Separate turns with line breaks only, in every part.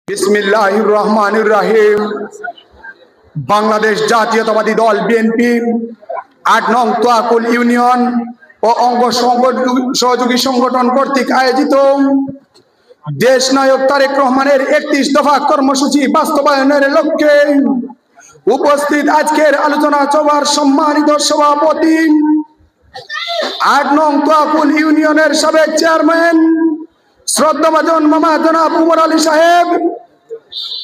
বিসমিল্লাহির রহমানির রহিম। বাংলাদেশ জাতীয়তাবাদী দল বিএনপি ৮ নং তোয়াকুল ইউনিয়ন ও অঙ্গ সহযোগী সংগঠন কর্তৃক আয়োজিত দেশ নায়ক তারেক রহমানের ৩১ দফা কর্মসূচি বাস্তবায়নের লক্ষ্যে উপস্থিত আজকের আলোচনা সভার সম্মানিত সভাপতি, ৮ নং তোয়াকুল ইউনিয়নের সাবেক চেয়ারম্যান শ্রদ্ধাভাজন মামা জনাব উমর আলী সাহেব,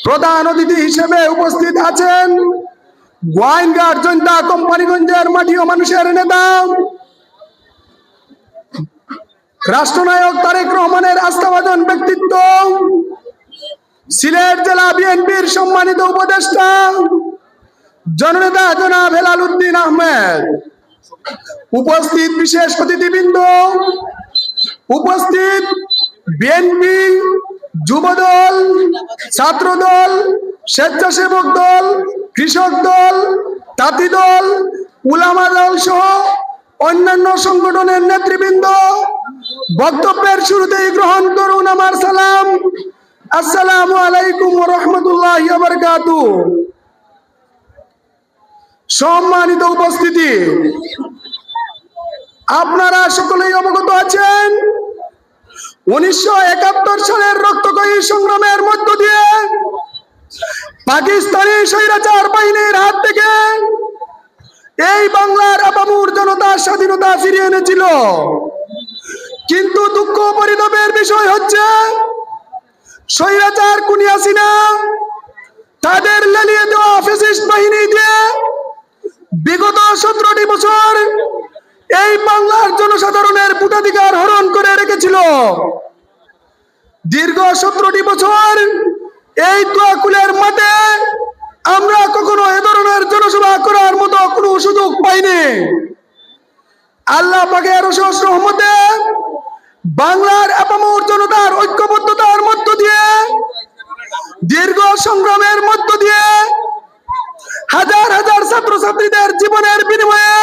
প্রধান অতিথি হিসেবে উপস্থিত আছেন গোয়াইনঘাট জনতা কোম্পানিগঞ্জের মাটি ও মানুষের নেতা রাষ্ট্রনায়ক তারেক রহমানের আস্থাভাজন ব্যক্তিত্ব, সিলেট জেলা বিএনপির সম্মানিত উপদেষ্টা জননেতা জনাব হেলাল উদ্দিন আহমেদ, উপস্থিত বিশেষ অতিথিবৃন্দ, উপস্থিত বিএনপি, যুবদল, ছাত্রদল, স্বেচ্ছাসেবক দল, কৃষক দল, তাঁতি দল, উলামা দল সহ অন্যান্য সংগঠনের নেতৃবৃন্দ, বক্তব্যের শুরুতেই গ্রহণ করুন আমার সালাম। আসসালামু আলাইকুম ওয়া রাহমাতুল্লাহি ওয়া বারাকাতুহু। সম্মানিত উপস্থিতি, আপনারা সকলেই অবগত আছেন ১৯৭১ সালের রক্তক্ষয়ী সংগ্রামের মধ্য দিয়ে পাকিস্তানি স্বৈরাচার বাহিনীর হাত থেকে এই বাংলার আপামর জনতা স্বাধীনতা ফিরিয়ে এনেছিল। কিন্তু দুঃখ পরিতাপের বিষয় হচ্ছে স্বৈরাচার খুনি হাসিনা তাদের লেলিয়ে দেওয়া ফ্যাসিস্ট বাহিনী দিয়ে বিগত ১৭টি বছর এই বাংলার জনসাধারণের ভোটাধিকার হরণ করে রেখেছিল। দীর্ঘ ১৭টি বছর এই তোয়াকুলের মাঠে আমরা কখনো এ ধরনের জনসভা করার মতো কোনো সুযোগ পাইনি। আল্লাহ পাকের অশেষ রহমতে বাংলার আপামর জনতার ঐক্যবদ্ধতার মধ্য দিয়ে দীর্ঘ সংগ্রামের মধ্য দিয়ে হাজার হাজার ছাত্রছাত্রীদের জীবনের বিনিময়ে,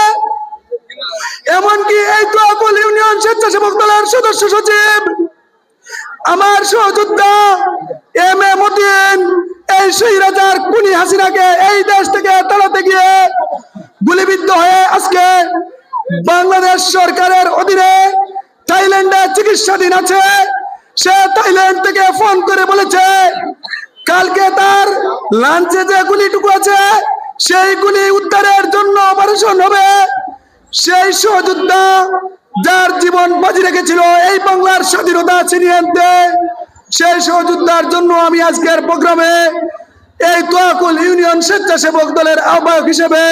এমনকি এই তোয়াকুল ইউনিয়ন স্বেচ্ছাসেবক দলের সদস্য সচিব আমার সহযোদ্ধা এম এ মতিন এই স্বৈরাচার খুনি হাসিনাকে এই দেশ থেকে তাড়াতে গিয়ে গুলিবিদ্ধ হয়ে আজকে বাংলাদেশ সরকারের অধীনে থাইল্যান্ডে চিকিৎসাধীন আছে। সে থাইল্যান্ড থেকে ফোন করে বলেছে কালকে তার লাঞ্চে যে গুলিটুকু আছে সেই গুলি উদ্ধারের জন্য অপারেশন হবে। সেই সহযোদ্ধা যার জীবন বাজি রেখেছিল এই বাংলার স্বাধীনতা ছিনিয়ে আনতে, সেই সহযোদ্ধার জন্য আমি আজকের প্রোগ্রামে এই তোয়াকুল ইউনিয়ন স্বেচ্ছাসেবক দলের আহ্বায়ক হিসেবে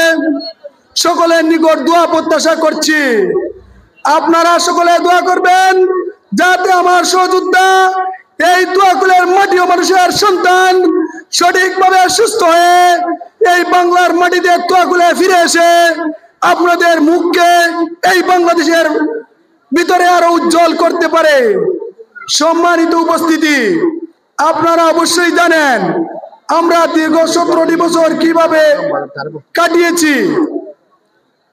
সকলের নিকট দোয়া প্রত্যাশা করছি। আপনারা সকলে দোয়া করবেন যাতে আমার সহযোদ্ধা এই তোয়াকুলের মাটি ও মানুষের সন্তান সঠিকভাবে সুস্থ হয়ে এই বাংলার মাটিতে তোয়াকুলে ফিরে এসে আপনাদের মুখকে এই বাংলাদেশের ভিতরে আরো উজ্জ্বল করতে পারে। সম্মানিত উপস্থিতি, আপনারা অবশ্যই জানেন আমরা দীর্ঘ ১৭টি বছর কিভাবে কাটিয়েছি।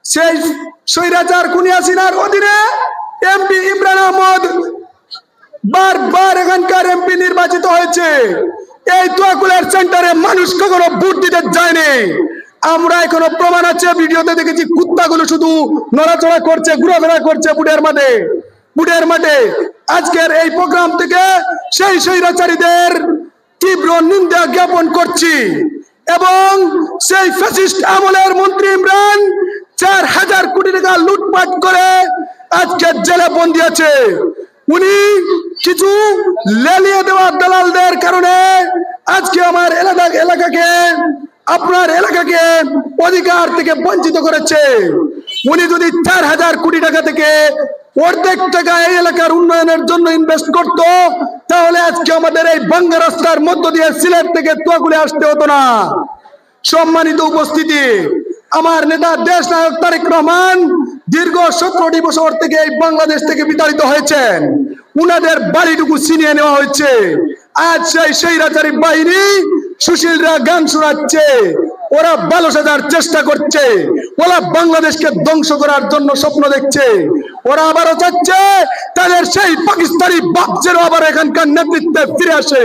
সেই স্বৈরাচার খুনি হাসিনার অধীনে এমপি ইমরান আহমদ বারবার এখানকার এমপি নির্বাচিত হয়েছে। এই তোয়াকুলের সেন্টারে মানুষ কখনো ভোট দিতে যায়নি। আমরা এখনো প্রমাণ আছে, ভিডিওতে দেখেছি কুত্তাগুলো শুধু নড়াচড়া করছে, ঘোরাফেরা করছে বুটের মাঠে। আজকের এই প্রোগ্রাম থেকে সেই স্বৈরাচারীদের তীব্র নিন্দা জ্ঞাপন করছি এবং সেই ফ্যাসিস্ট আমলের মন্ত্রী ইমরান ৪,০০০ কোটি টাকা লুটপাট করে আজকে জেলে বন্দী আছে। উনি কিছু লেলিয়ে দেওয়া দালালদের কারণে আজকে আমার এলাকাকে আপনার এলাকাকে অধিকার থেকে বঞ্চিত করেছে। উনি যদি ৪,০০০ কোটি টাকা থেকে অর্ধেক টাকা এই এলাকার উন্নয়নের জন্য ইনভেস্ট করত, তাহলে আজকে আমাদের এই ভাঙ্গা রাস্তার মধ্য দিয়ে সিলেট থেকে তোয়াকুলে আসতে হতো না। সম্মানিত উপস্থিতি, আমার নেতা দেশ নায়ক তারেক রহমান দীর্ঘ ১৭টি বছর থেকে এই বাংলাদেশ থেকে বিতাড়িত হয়েছেন। উনাদের বাড়িটুকু ছিনিয়ে নেওয়া হয়েছে। আজ সেই স্বৈরাচারী বাহিনী সুশীলরা গান শোনাচ্ছে, ওরা ভালো সাজার চেষ্টা করছে, ওরা বাংলাদেশকে ধ্বংস করার জন্য স্বপ্ন দেখছে। ওরা আবারও চাচ্ছে তাদের সেই পাকিস্তানি বাপ যেন আবার এখানকার নেতৃত্বে ফিরে আসে।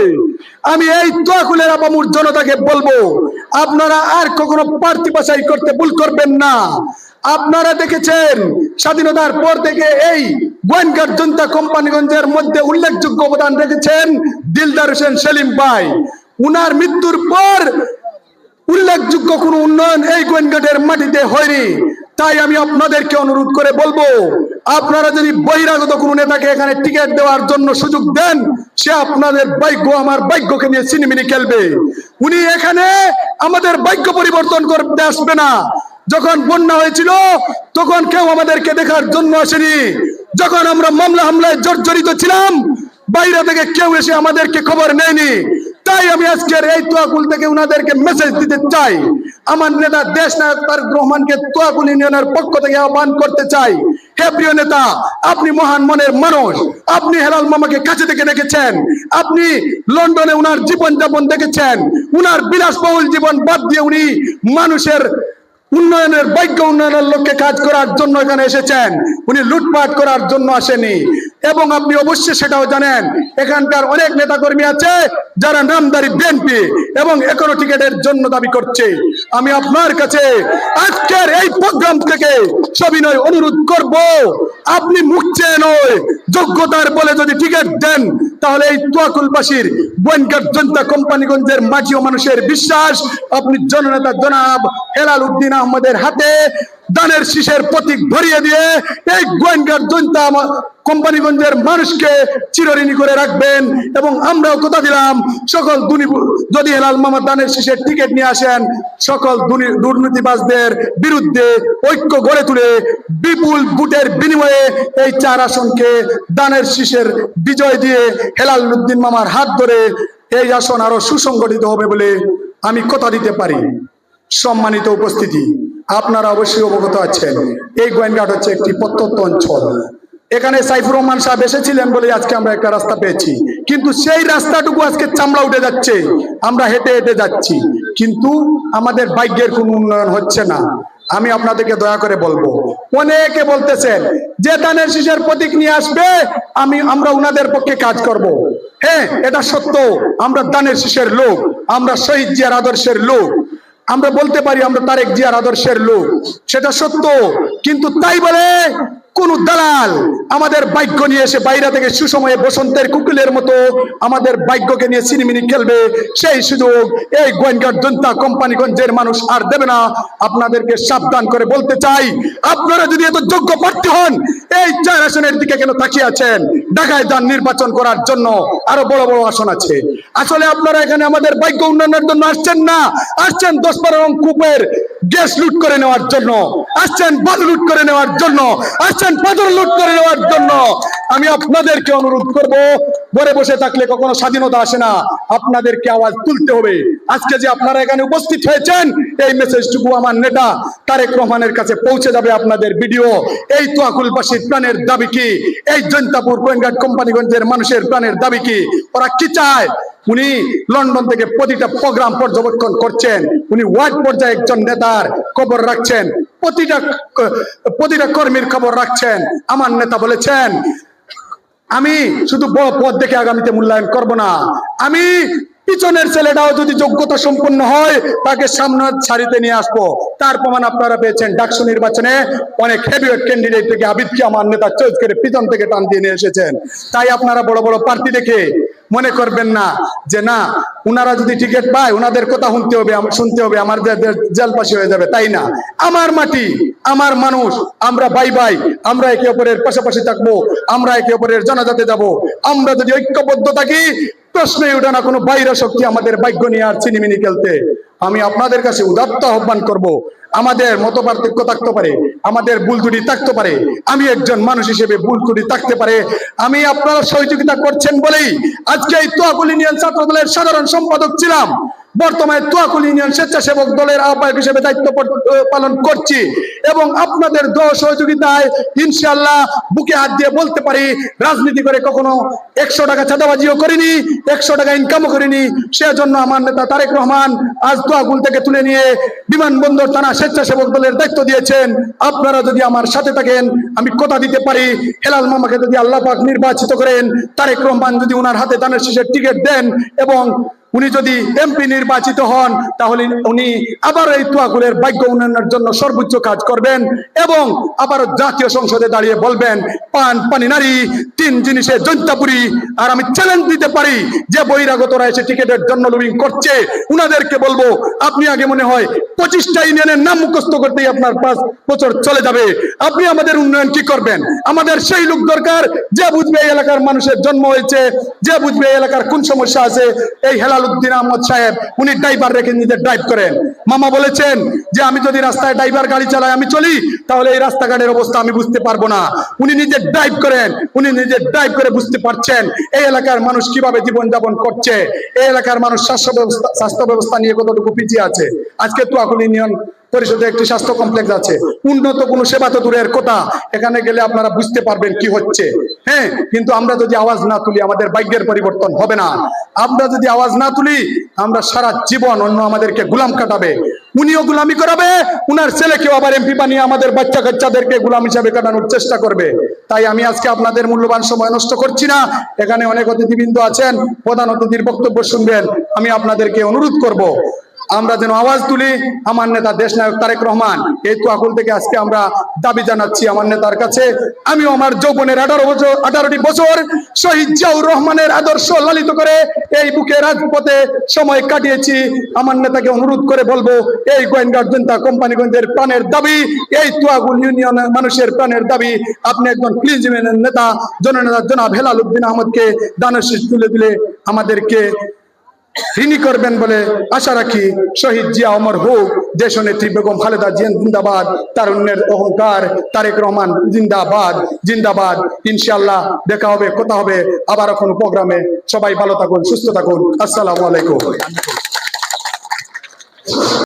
আমি এই তোয়াকুলের আপামুর জনতাকে বলবো, আপনারা আর কখনো প্রার্থী বাছাই করতে ভুল করবেন না। আপনারা দেখেছেন স্বাধীনতার পর থেকে এই গোয়েন্দার জনতা কোম্পানিগঞ্জের মধ্যে উল্লেখযোগ্য অবদান রেখেছেন দিলদার হোসেন সেলিম ভাই। উনার মৃত্যুর পর উল্লেখযোগ্য কোনো উন্নয়ন এই গোয়েন্দাটের মাটিতে হয়নি। তাই আমি আপনাদেরকে অনুরোধ করে বলবো, আপনারা যদি বহিরাগত কোনো নেতাকে এখানে টিকিট দেওয়ার জন্য সুযোগ দেন, সে আপনাদের ভাগ্য আমার ভাগ্যকে নিয়ে ছিনিমিনি খেলবে। উনি এখানে আমাদের ভাগ্য পরিবর্তন করতে আসবে না। যখন বন্যা হয়েছিল তখন কেউ আমাদেরকে দেখার জন্য আসেনি। যখন আমরা মামলা হামলায় জর্জরিত ছিলাম, বাইরে থেকে কেউ এসে আমাদেরকে খবর নেয়নি। তাই আমি আজকের এই তোয়াকুল থেকে উনাদেরকে মেসেজ দিতে চাই। আমার নেতা দেশ নায়ক তারেক রহমানকে তোয়াকুল ইউনিয়নের পক্ষ থেকে আহ্বান করতে চাই, হে প্রিয় নেতা, আপনি মহান মনের মানুষ, আপনি হেলাল মামাকে কাছে থেকে দেখেছেন, আপনি লন্ডনে উনার জীবন যাপন দেখেছেন। উনার বিলাসবহুল জীবন বাদ দিয়ে উনি মানুষের উন্নয়নের ভাগ্য উন্নয়নের লক্ষ্যে কাজ করার জন্য এখানে এসেছেন, উনি লুটপাট করার জন্য আসেনি। এবং আপনি অবশ্যই সেটাও জানেন, এখানকার অনেক নেতাকর্মী আছে যারা নামদারি বিএনপি এবং এখনো টিকেটের জন্য দাবি করছে। আমি আপনার কাছে আজকের এই প্রোগ্রাম থেকে সবিনয় অনুরোধ করব, আপনি মুখ চেয়ে নয় যোগ্যতার বলে যদি টিকেট দেন, তাহলে এই তোয়াকুলবাসীর গোয়েন্দার জনতা কোম্পানিগঞ্জের মাঝি ও মানুষের বিশ্বাস আপনি জননেতা জনাব হেলাল উদ্দিন আহমদের হাতে দানের শীষের প্রতীক ধরিয়ে দিয়ে এই গোয়েন্দার জনতা কোম্পানিগঞ্জের মানুষকে চিরঋণী করে রাখবেন। এবং আমরাও কথা দিলাম, সকল যদি হেলাল মামা দানের শীষের টিকিট নিয়ে আসেন, সকল দুর্নীতিবাজদের বিরুদ্ধে ঐক্য গড়ে তুলে বিপুল ভোটের বিনিময়ে এই 4 আসনকে দানের শীষের বিজয় দিয়ে হেলাল উদ্দিন মামার হাত ধরে এই আসন আরো সুসংগঠিত হবে বলে আমি কথা দিতে পারি। সম্মানিত উপস্থিতি, আপনারা অবশ্যই অবগত আছেন এই গোয়েন্দাঘাট হচ্ছে একটি প্রত্যন্ত অঞ্চল। এখানে সাইফুর রহমান সাহেব এসেছিলেন বলে আজকে আমরা একটা রাস্তা পেয়েছি, কিন্তু সেই রাস্তাটুকু আজকে চামড়া উঠে যাচ্ছে, আমরা হেঁটে হেঁটে যাচ্ছি, কিন্তু আমাদের ভাগ্যের কোনো উন্নয়ন হচ্ছে না। আমি আপনাদেরকে দয়া করে বলবো, অনেকে বলতেছেন যে দানের শীষের প্রতীক নিয়ে আসবে, আমরা উনাদের পক্ষে কাজ করব। হ্যাঁ, এটা সত্য, আমরা দানের শীষের লোক, আমরা শহীদ জিয়ার আদর্শের লোক, আমরা বলতে পারি আমরা তারেক জিয়ার আদর্শের লোক, সেটা সত্য। কিন্তু তাই বলে কোন দালাল আমাদের ভাগ্য নিয়ে এসে বাইরে থেকে সুসময়ে বসন্তের কুকুলের মতো আমাদের ভাগ্যকে নিয়ে সিনেমিনি খেলবে, সেই সুযোগ এই গোয়েন্দাঘাট জনতা কোম্পানিগঞ্জের মানুষ আর দেবে না। আপনাদেরকে সাবধান করে বলতে চাই, আপনারা যদি এত যোগ্য প্রার্থী হন, এই 4 আসনের দিকে কেন তাকিয়ে আছেন? ঢাকায় যান নির্বাচন করার জন্য, আরো বড় বড় আসন আছে। আসলে আপনারা এখানে আমাদের ভাগ্য উন্নয়নের জন্য আসছেন না, আসছেন 10-12 কূপের গ্যাস লুট করে নেওয়ার জন্য, আসছেন বালু লুট করে নেওয়ার জন্য, আসছেন পাথর লুট করে নেওয়ার জন্য। আমি আপনাদেরকে অনুরোধ করব, ঘরে বসে থাকলে কখনো স্বাধীনতা আসে না, আপনাদেরকে আওয়াজ তুলতে হবে। আজকে যে আপনারা এখানে উপস্থিত হয়েছেন, এই মেসেজটুকু আমার নেতা তারেক রহমানের কাছে পৌঁছে যাবে। আপনাদের ভিডিও এই তোয়াকুলবাসীর প্রাণের দাবি কি? এই জৈন্তাপুর গোয়েন্দাঘাট কোম্পানিগঞ্জের মানুষের প্রাণের দাবি কি? ওরা কি চায়? উনি লন্ডন থেকে প্রতিটা প্রোগ্রাম পর্যবেক্ষণ করছেন, উনি ওয়ার্ড পর্যায়ে একজন নেতার খবর রাখছেন, প্রতিটা কর্মীর খবর রাখছেন। আমার নেতা বলেছেন, আমি শুধু বড় পদ দেখে আগামীতে মূল্যায়ন করব না, আমি পিছনের ছেলেটাও যদি যোগ্যতা সম্পন্ন হয় তাকে সামনের সারিতে নিয়ে আসবো। তার প্রমাণ আপনারা পেয়েছেন ডাকসু নির্বাচনে অনেক হেভিওয়েট ক্যান্ডিডেট থেকে আবিদকে আমার নেতা চয়েস করে পিছন থেকে টান দিয়ে নিয়ে এসেছেন। তাই আপনারা বড় বড় প্রার্থী দেখে মনে করবেন না যে না, উনারা যদি টিকিট পায় উনাদের কথা শুনতে হবে, আমার জেলপাশি হয়ে যাবে, তাই না। আমার মাটি, আমার মানুষ, আমরা ভাই ভাই, আমরা একে অপরের পাশাপাশি থাকবো, আমরা একে অপরের জানাজাতে যাব। আমরা যদি ঐক্যবদ্ধ থাকি, প্রশ্নই ওঠে না কোনো বাইরে শক্তি আমাদের ভাগ্য নিয়ে আর চিনিমিনি খেলতে। আমি আপনাদের কাছে উদাত্ত আহ্বান করব, আমাদের মত পার্থক্য থাকতে পারে, আমাদের ভুল ত্রুটি থাকতে পারে, আমি একজন মানুষ হিসেবে ভুল ত্রুটি থাকতে পারে। আমি আপনারা সহযোগিতা করছেন বলেই আজকে এই তোয়াকুল ইউনিয়ন ছাত্র দলের সাধারণ সম্পাদক ছিলাম। বর্তমানে তোয়াকুল ইউনিয়ন স্বেচ্ছাসেবক দলের আহ্বায়ক হিসেবে দায়িত্ব পালন করছি এবং আপনাদের দোয়া সহযোগিতায় ইনশাআল্লাহ বুকে হাত দিয়ে বলতে পারি, রাজনীতি করে কখনো 100 টাকা চাঁদাবাজিও করিনি, 100 টাকা ইনকামও করিনি। সেজন্য আমার নেতা তারেক রহমান আজ তোয়াকুল থেকে তুলে নিয়ে বিমানবন্দর থানা স্বেচ্ছাসেবক দলের দায়িত্ব দিয়েছেন। আপনারা যদি আমার সাথে থাকেন, আমি কথা দিতে পারি, হেলাল মামাকে যদি আল্লাহ পাক নির্বাচিত করেন, তারেক রহমান যদি ওনার হাতে ধানের শীষের টিকিট দেন এবং উনি যদি এমপি নির্বাচিত হন, তাহলে উনি আবার এই তোয়াকুলের ভাগ্য উন্নয়নের জন্য সর্বোচ্চ কাজ করবেন এবং আবার জাতীয় সংসদে দাঁড়িয়ে বলবেন পান পানি নারী 3 জিনিসে জৈন্তাপুরি। আর আমি চ্যালেঞ্জ দিতে পারি যে বহিরাগতরা এসে টিকেটের জন্য লুবিং করছে, উনাদেরকে বলবো আপনি আগে মনে হয় 25টা ইউনিয়নের নাম মুখস্থ করতেই আপনার 5 বছর চলে যাবে, আপনি আমাদের উন্নয়ন কি করবেন? আমাদের সেই লোক দরকার যে বুঝবে এই এলাকার মানুষের জন্ম হয়েছে, যে বুঝবে এই এলাকার কোন সমস্যা আছে। এই হেলাল উদ্দিন আহমদ সাহেব উনি ড্রাইভার রেখে নিজে ড্রাইভ করেন। মামা বলেছেন যে আমি যদি রাস্তায় ড্রাইভার গাড়ি চালাই, আমি চলি, তাহলে এই রাস্তাঘাটের অবস্থা আমি বুঝতে পারবো না। উনি নিজে ড্রাইভ করেন, উনি নিজে ড্রাইভ করে বুঝতে পারছেন এই এলাকার মানুষ কিভাবে জীবনযাপন করছে, এই এলাকার মানুষ স্বাস্থ্য ব্যবস্থা নিয়ে কতটুকু পিছিয়ে আছে। আজকে তোয়াকুল ইউনিয়ন পরিষদে একটি স্বাস্থ্য কমপ্লেক্স আছে, উন্নত কোনো সেবা তো দূরের কথা, এখানে গেলে আপনারা বুঝতে পারবেন কি হচ্ছে। হ্যাঁ, কিন্তু আমরা যদি আওয়াজ না তুলি আমাদের ভাগ্যের পরিবর্তন হবে না। আমরা যদি আওয়াজ না তুলি আমরা সারা জীবন অন্য আমাদেরকে গোলাম কাটাবে, উনিও গোলামি করাবে, উনার ছেলেকেও আবার এমপি বানিয়ে আমাদের বাচ্চা কাচ্চাদেরকে গোলাম হিসাবে কাটানোর চেষ্টা করবে। তাই আমি আজকে আপনাদের মূল্যবান সময় নষ্ট করছি না। এখানে অনেক অতিথিবৃন্দ আছেন, প্রধান অতিথির বক্তব্য শুনবেন। আমি আপনাদেরকে অনুরোধ করব আমরা যেন আওয়াজ তুলি। আমার নেতা দেশনায়ক তারেক রহমান এই তোয়াকুল থেকে আজকে আমরা দাবি জানাচ্ছি আমার নেতার কাছে। আমিও আমার যৌবনের 18টি বছর শহীদ জিয়াউর রহমানের আদর্শ লালিত করে এই বুকে রাজপথে সময় কাটিয়েছি। আমার নেতাকে অনুরোধ করে বলবো এই গোয়েন্দার জনতা কোম্পানিগঞ্জের প্রাণের দাবি, এই তোয়াকুল ইউনিয়নের মানুষের প্রাণের দাবি। আপনি একজন ক্লিন ইউনিয়নের নেতা জননেতা জনাব হেলাল উদ্দিন আহমদকে দানের শীষ তুলে দিলে আমাদেরকে ঋণী করবেন বলে আশা রাখি। শহীদ জিয়া অমর হোক, দেশনেত্রী বেগম খালেদা জিয়া জিন্দাবাদ, তারুণ্যের অহংকার তারেক রহমান জিন্দাবাদ জিন্দাবাদ। ইনশাআল্লাহ দেখা হবে, কথা হবে আবার কোনো প্রোগ্রামে। সবাই ভালো থাকুন, সুস্থ থাকুন। আসসালামু আলাইকুম।